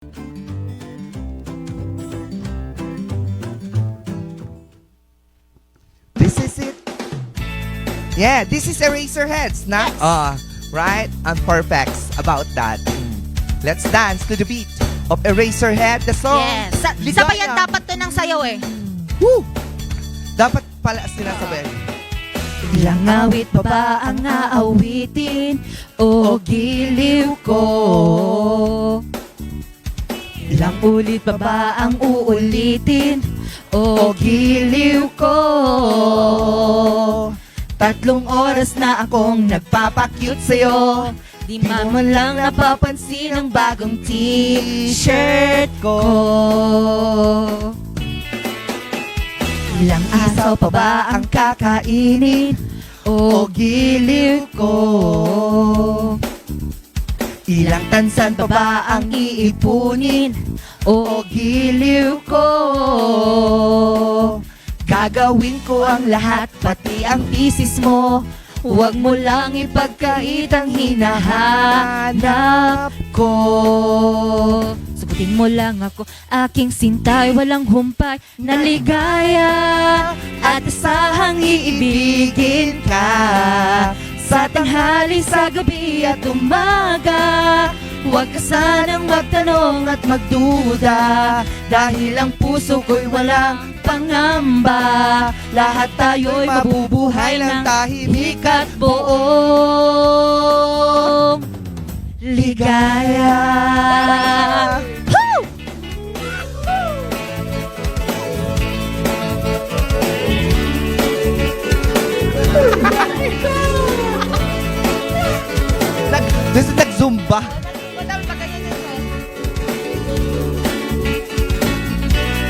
This is it. Yeah, this is Eraserheads, na? Right? I'm perfect about that. Let's dance to the beat of Eraserhead, the song. Yes. Ligaya. Sabayan dapat to ng sayaw eh. Woo! Dapat pala sinasabay. Ilang awit pa ba ang aawitin o giliw ko? Ilang ulit pa ba ang uulitin o giliw ko? 3 oras na akong nagpapakyut sa'yo. Di mo man lang napapansin ang bagong t-shirt ko. Ilang asaw pa ba ang kakainin o giliw ko? Ilang tansan pa ba ang iipunin o giliw ko? Gagawin ko ang lahat, pati ang thesis mo. Huwag mo lang ipagkait ang hinahanap ko. Sagutin mo lang ako, aking sintay, walang humpay na ligaya. At asahang iibigin ka sa tanghali, sa gabi at umaga. Huwag ka sanang magtanong at magduda, dahil ang puso ko'y walang pangamba. Lahat tayo'y mabubuhay ng tahimik at buong ligaya. Woo! This is nag-zumba.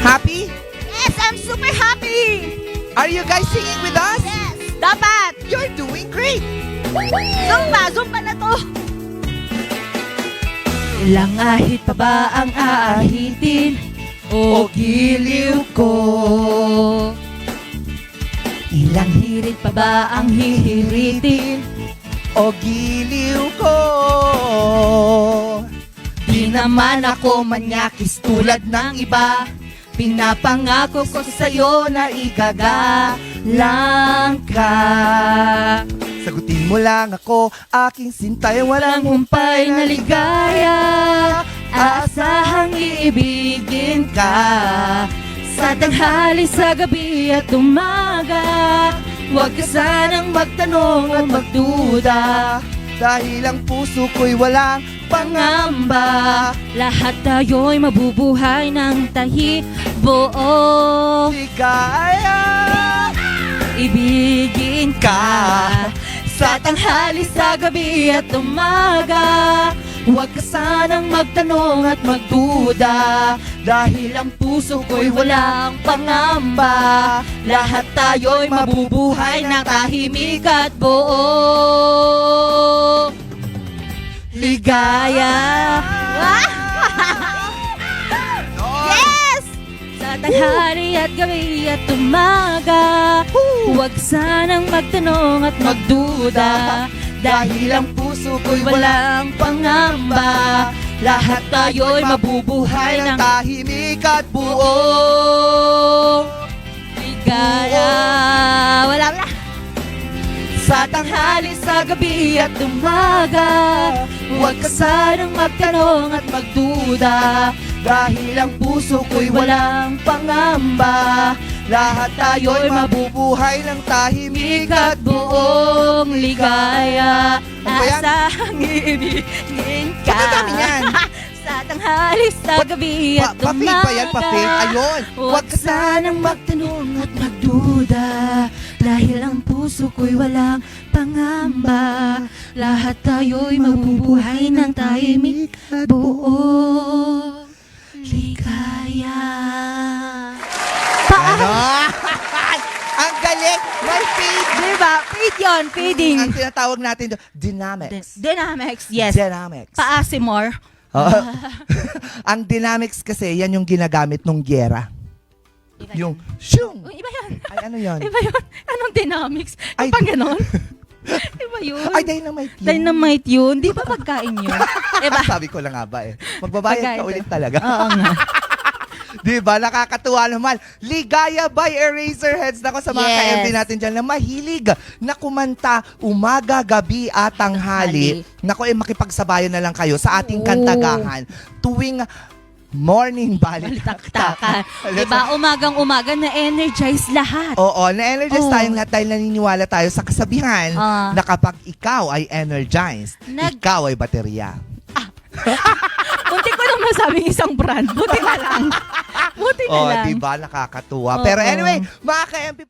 Happy? Yes, I'm super happy! Are you guys singing with us? Yes! Dapat! You're doing great! Zumba! Zumba na to! Ilang ahit pa ba ang aahitin o giliw ko? Ilang hirit pa ba ang hihiritin O giliw ko. Di naman ako manyakis tulad ng iba. Pinapangako ko sa'yo na igagalang ka. Sagutin mo lang ako, aking sintay, walang Walang humpay na ligaya. Aasahang iibigin ka sa tanghali, sa gabi at umaga. Huwag ka sanang magtanong at magduda, dahil ang puso ko'y walang pangamba. Lahat tayo'y mabubuhay ng buong ligaya. ibigin ka sa tanghali, sa gabi at umaga. Huwag ka sanang magtanong at magduda, dahil ang puso ko'y walang pangamba. Lahat tayo'y mabubuhay ng tahimik at buong ligaya. Yes! Sa tanghali at gabi at umaga, huwag sanang magtanong at magduda, dahil ang puso ko'y walang pangamba. Lahat tayo'y mabubuhay ng tahimik at buong ligaya. Wala. Sa tanghali, sa gabi at umaga, huwag ka sanang magtanong at magduda, dahil ang puso ko'y walang pangamba. Lahat tayo'y mabubuhay ng tahimik at buong ligaya. Ano ba yan? Asahang iibigin ka Ba't ang dami yan? sa tanghali, sa gabi at Pa-fake umaga. ba yan? Pa-fake? Ayun. Huwag ka sanang magtanong at magduda, dahil ang puso ko'y walang pangamba. Lahat tayo'y mabubuhay ng tahimik at buong ligaya. Ano? Ang galing! May feed! Diba? Feed yun, feeding. Ang tinatawag natin doon, dynamics. Dynamics, yes. Dynamics. Paasimor. Ang dynamics kasi, yan yung ginagamit nung gyera. Iba Yung, shung! Iba yun. Ay, ano yun? Iba yun. Anong dynamics? Ay, Yung pang ganon? Diba yun? Ay, dynamite yun. Dynamite yun. Di ba pagkain yun? Diba? Sabi ko lang nga ba eh. Magbabayad ka Pagkain ulit to. talaga. Oo nga. Di ba? Nakakatuwa naman. Ligaya by Eraserheads. Nako sa mga Yes. ka-MV natin dyan na mahilig na kumanta umaga, gabi at tanghali. Nako makipagsabayan na lang kayo sa ating Oo. kantagahan tuwing morning Balitaktakan. Diba? Umagang-umaga na-energize lahat. Oo, na-energize Oo. tayong lahat dahil naniniwala tayo sa kasabihan Ah. na kapag ikaw ay energized, Nag- ikaw ay baterya. Munti ko nang masabing isang brand. Buti na lang. Buti na Oh, lang. di ba? Nakakatuwa. Oo. Pero anyway, mga ka-MP